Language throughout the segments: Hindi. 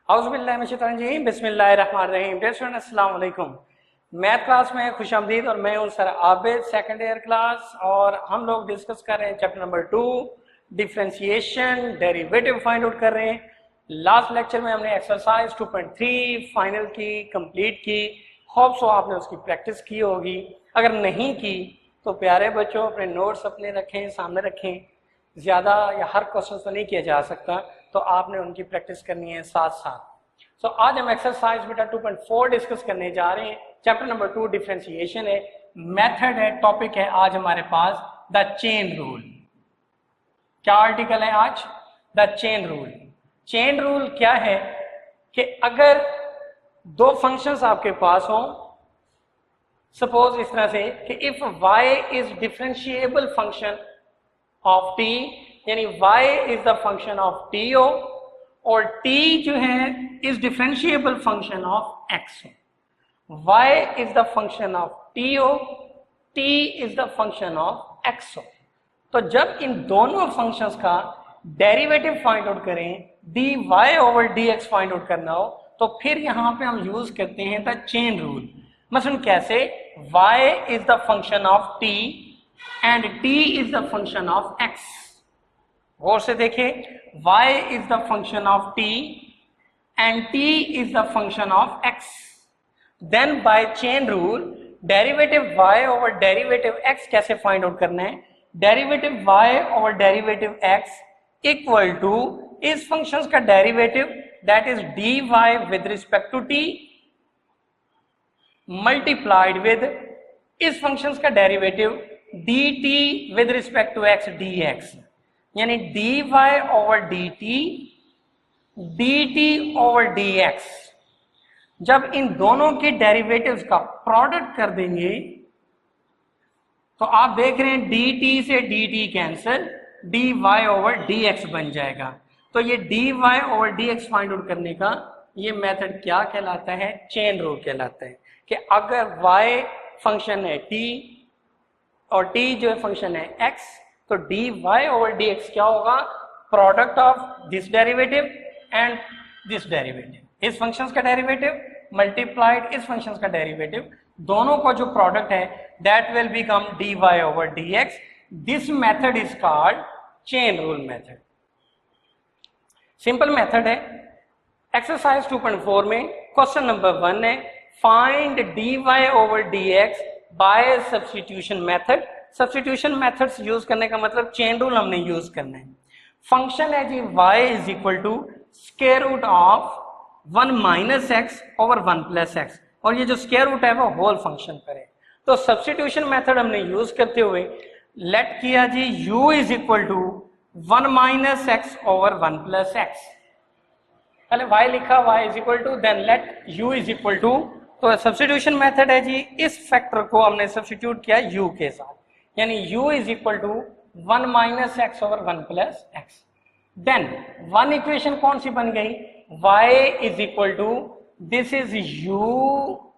औज़ुबिल्लाहिमिनश्शैतानिर्रजीम बिस्मिल्लाहिर्रहमानिर्रहीम। डियर स्टूडेंट अस्सलाम वालेकुम। मैथ क्लास में खुशामदीद और मैं हूं sir Abid, second year class, और हम लोग डिस्कस कर रहे हैं chapter number 2 differentiation, derivative find out कर रहे हैं। लास्ट लेक्चर में हमने एक्सरसाइज 2.3 फाइनल की कंप्लीट की। होप सो आपने उसकी प्रैक्टिस की होगी। अगर नहीं की तो प्यारे बच्चों अपने नोट्स अपने रखें, सामने रखें। ज़्यादा या हर क्वेश्चन तो नहीं किया जा सकता, तो आपने उनकी प्रैक्टिस करनी है साथ साथ। सो आज हम एक्सरसाइज बेटा 2.4 डिस्कस करने जा रहे हैं। चैप्टर नंबर 2 डिफरेंशिएशन है, मेथड है, टॉपिक है आज हमारे पास द चेन रूल। क्या आर्टिकल है आज? The chain rule. Chain rule क्या है कि अगर दो फंक्शंस आपके पास हों, सपोज इस तरह से कि if y is differentiable function of t, यानी y is the function of t हो, और t जो है is differentiable function of x हो। y is the function of t हो, t is the function of x हो। तो जब इन दोनों फंक्शंस का डेरिवेटिव फाइंड आउट करें, dy over dx find out करना हो, तो फिर यहां पे हम यूज करते हैं द चेन रूल। मसलन कैसे? y is the function of t and t is the function of x। गौर से देखिए, y is the function of t and t is the function of x। Then by chain rule derivative y over derivative x कैसे फाइंड आउट करना है? Derivative y over derivative x equal to इस फंक्शन का derivative that is dy with respect to t multiplied with इस फंक्शन का derivative dt with respect to x dx, यानी dy over dt dt over dx। जब इन दोनों के डेरिवेटिव्स का प्रोडक्ट कर देंगे तो आप देख रहे हैं dt से dt cancel, dy over dx बन जाएगा। तो ये dy over dx find out करने का ये मेथड क्या कहलाता है? चेन रूल कहलाता है। कि अगर y फंक्शन है t और t जो है फंक्शन है x, तो dy ओवर dx क्या होगा? Product of this derivative and this derivative, इस फंक्शन का डेरिवेटिव मल्टीप्लाइड इस फंक्शन का डेरिवेटिव, दोनों का जो प्रोडक्ट है that will become dy over dx। This method is called chain rule method. Simple method है। एक्सरसाइज 2.4 में क्वेश्चन नंबर 1 है, find dy over dx by substitution method. Substitution methods use करने का मतलब चेन रूल हमने यूज करना है। फंक्शन है जी y is equal to square root of 1 minus x over 1 plus x, और ये जो स्क्वायर रूट है वो होल फंक्शन पर है। तो सब्स्टिट्यूशन मेथड हमने यूज करते हुए लेट किया जी u is equal to 1 minus x over 1 plus x. पहले y लिखा, y is equal to, then let u is equal to. तो सब्स्टिट्यूशन मेथड है जी, इस फैक्टर को हमने सब्स्टिट्यूट किया u के साथ, यानी u is equal to 1 minus x over 1 plus x. Then one equation कौन सी बन गई? y is equal to this is u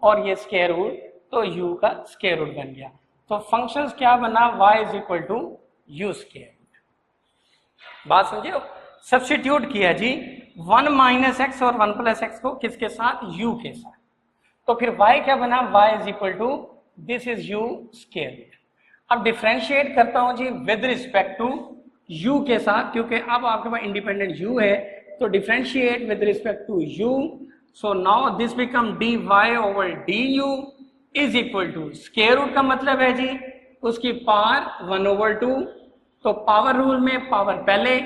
और ये स्क्वायर रूट, तो u का स्क्वायर रूट बन गया। तो फंक्शंस क्या बना? y is equal to u square root. बात समझे? सब्स्टिट्यूट किया जी 1 माइनस एक्स और 1 प्लस एक्स को किसके साथ? u के साथ। तो फिर y क्या बना? y is equal to this is u square root. अब डिफरेंशिएट करता हूं जी विद रिस्पेक्ट टू u के साथ, क्योंकि अब आपके पास इंडिपेंडेंट u है, तो differentiate with respect to u। So now this become dy over du is equal to square root का मतलब है जी उसकी पावर 1 ओवर 2, तो पावर रूल में पावर पहले,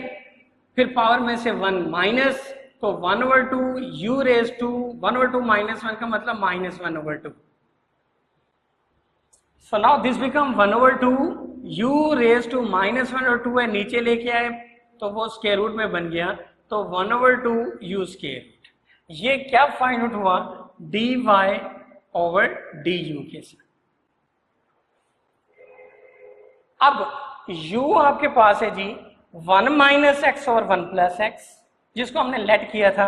फिर पावर में से 1 माइनस, तो 1 over 2 u raise to 1 over 2 minus 1 का मतलब minus 1 over 2। So now this become 1 over 2 u raise to minus 1 और 2 है, नीचे लेके आए तो वो स्क्वायर रूट में बन गया, तो 1 ओवर 2 u स्क्वायर रूट। ये क्या फाइंड आउट हुआ? dy ओवर du के साथ। अब u आपके पास है जी 1 माइनस एक्स और 1 प्लस एक्स, जिसको हमने लेट किया था।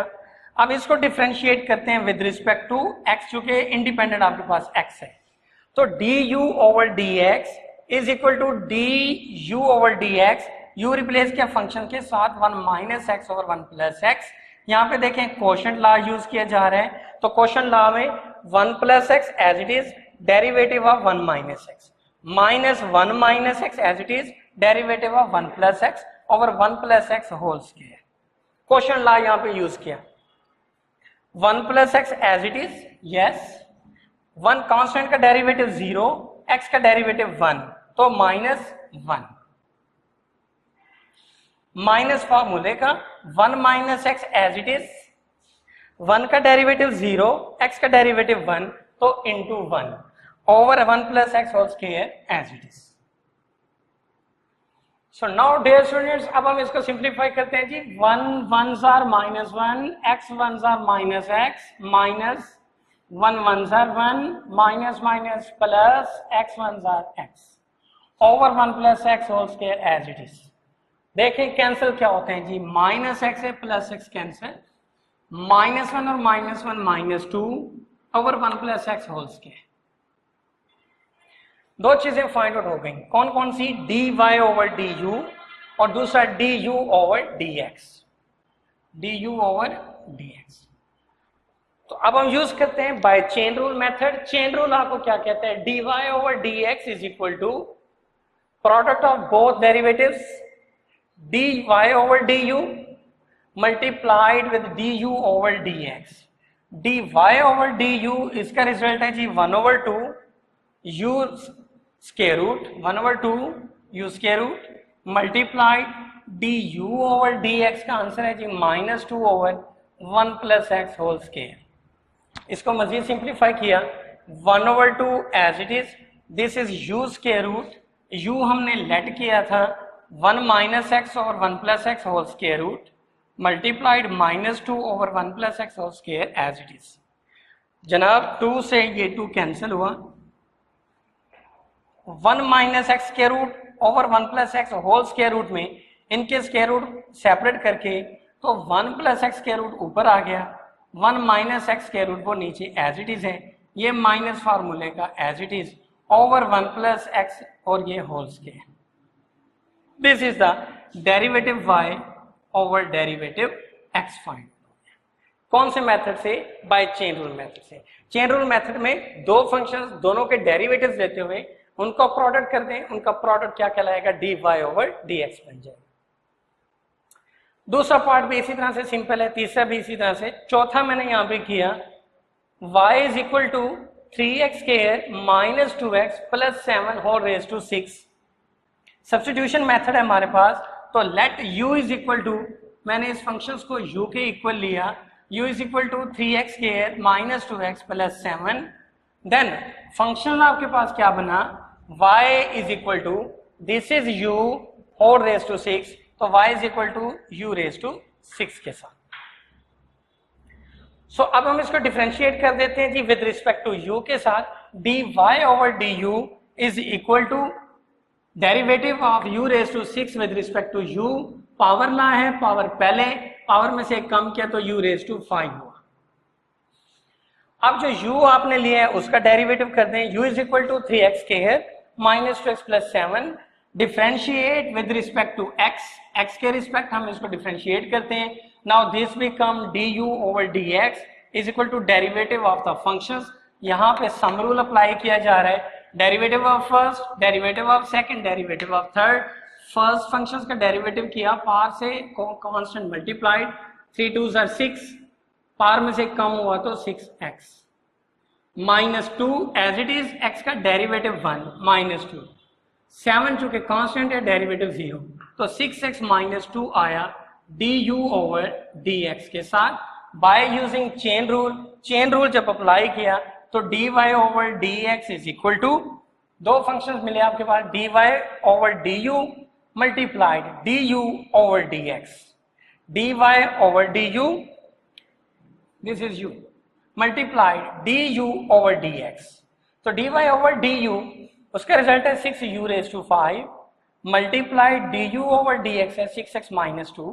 अब इसको डिफरेंशिएट करते हैं विद रिस्पेक्ट टू x, चूंकि इंडिपेंडेंट आपके पास x है, तो du over dx is equal to du over dx। u replace किया फंक्शन के साथ 1 minus x over 1 plus x, यहाँ पे देखें क्वोशंट लॉ यूज किया जा रहा है, तो क्वोशंट लॉ में 1 plus x as it is derivative of 1 minus x, minus 1 minus x as it is derivative of 1 plus x over 1 plus x whole square. Quotient law यहाँ पे यूज किया। 1 plus x as it is, yes, 1 constant का डेरिवेटिव 0, एक्स का डेरिवेटिव 1, तो माइनस 1 माइनस फॉर्मूले का 1 minus x as it is, 1 का डेरिवेटिव 0, एक्स का डेरिवेटिव 1, तो into 1 over 1 plus x whole square as it is. So now dear students, अब हम इसको सिंप्लीफाई करते हैं जी। 1 1s are minus 1, x 1s are minus x, minus 1 1s are 1, minus minus plus x 1s are x over 1 plus x whole square as it is. देखें कैंसिल क्या होते हैं जी, माइनस एक्स है प्लस एक्स कैंसिल, माइनस 1 और minus 1 minus 2 over 1 plus x whole square. दो चीजें फाइंड आउट हो गई, कौन कौन सी, d y over d u और दूसरा d u over d x, d u over d x. तो अब हम यूज करते हैं by chain rule method. Chain rule आपको क्या कहता है, d y over d x is equal to product of both derivatives dy over du multiplied with du over dx। dy over du इसका रिजल्ट है जी 1 over 2 u square root 1 over 2 u square root multiplied du over dx का आंसर है जी minus 2 over 1 plus x whole square. इसको मजीद सिंप्लीफाई किया, 1 over 2 as it is, this is u square root, u हमने लेट किया था 1 minus x over 1 plus x whole square root multiplied minus 2 over 1 plus x whole square as it is. जनाब 2 से ये 2 कैंसिल हुआ, 1 minus x square root over 1 plus x whole square root में इनके स्क्वायर रूट सेपरेट करके तो 1 प्लस एक्स स्क्वायर रूट ऊपर आ गया, 1 माइनस एक्स स्क्वायर रूट वो नीचे एज इट इज है, ये माइनस फार्मूले का as it is over 1 plus x और ये whole square. This is the derivative y over derivative x find। कौन से मेथड से, बाय चेन रूल मेथड से। चेन रूल मेथड में दो फंक्शंस दोनों के डेरिवेटिव्स लेते हुए उनको प्रोडक्ट कर दें, उनका प्रोडक्ट क्या कहलाएगा, dy ओवर dx बन जाएगा। दूसरा पार्ट भी इसी तरह से सिंपल है, तीसरा भी इसी तरह से, चौथा मैंने यहां पे किया y is equal to 3x square minus 2x plus 7 whole raise to 6। Substitution method है हमारे पास, तो let u is equal to, मैंने इस फंक्शंस को u के इक्वल लिया, u is equal to 3x square minus 2x plus 7, then function आपके पास क्या बना, y is equal to, this is u whole raise to 6, तो y is equal to u raise to 6 के साथ। सो अब हम इसको डिफरेंशिएट कर देते हैं जी विद रिस्पेक्ट टू u के साथ, dy over du is equal to derivative of u raise to 6 with respect to u, power law है, पावर पहले, पावर में से कम किया तो u रेज टू 5 हुआ। अब जो u आपने लिया है उसका डेरिवेटिव कर दें, u is equal to 3x square minus 2x plus 7, differentiate with respect to x, x के रिस्पेक्ट हम इसको डिफरेंशिएट करते हैं। Now this become du over dx is equal to derivative of the functions. यहाँ पे सम रूल अप्लाई किया जा रहा है, derivative of first, derivative of second, derivative of third. First functions का डेरिवेटिव किया, पार से कांस्टेंट मल्टीप्लाइड, 3 2s आर 6, पार में से कम हुआ तो 6x minus 2 as it is, x का डेरिवेटिव 1 माइनस 2, 7 चूंकि कांस्टेंट है डेरिवेटिव 0, तो 6x माइनस 2 आया du ओवर dx के साथ by using chain rule. Chain rule जब अप्लाई किया तो dy over dx is equal to, दो फंक्शंस मिले आपके पास, dy over du multiplied du over dx, dy over du, this is u multiplied du over dx, तो dy ओवर du उसका रिजल्ट है 6u raise to 5 multiplied du over dx है 6x minus 2,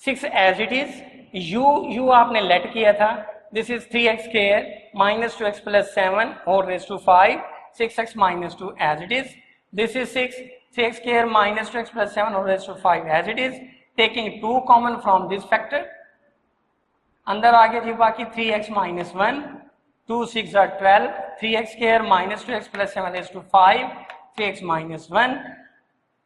6 as it is, u आपने लेट किया था, this is 3x square minus 2x plus 7 whole raise to 5, 6x minus 2 as it is, this is 3x square minus 2x plus 7 whole raise to 5 as it is, taking 2 common from this factor, अंदर आ गया जी बाकी 3x minus 1, 2 6 are 12, 3x square minus 2x plus 7 is to 5, 3x minus 1।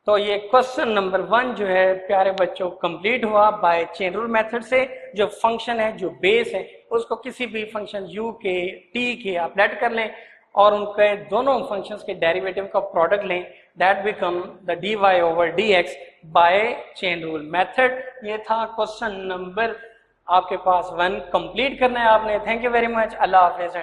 तो ये क्वेश्चन नंबर 1 जो है प्यारे बच्चों कंप्लीट हुआ बाय चेन रूल मेथड से। जो फंक्शन है, जो बेस है, उसको किसी भी फंक्शन u के t के आप लेट कर लें और उनके दोनों फंक्शंस के डेरिवेटिव का प्रोडक्ट लें, that become the dy over dx by chain rule method. ये था क्वेश्चन नंबर आपके पास 1 कंप्लीट करना है आपने। Thank you very much. अल्लाह हाफिज़।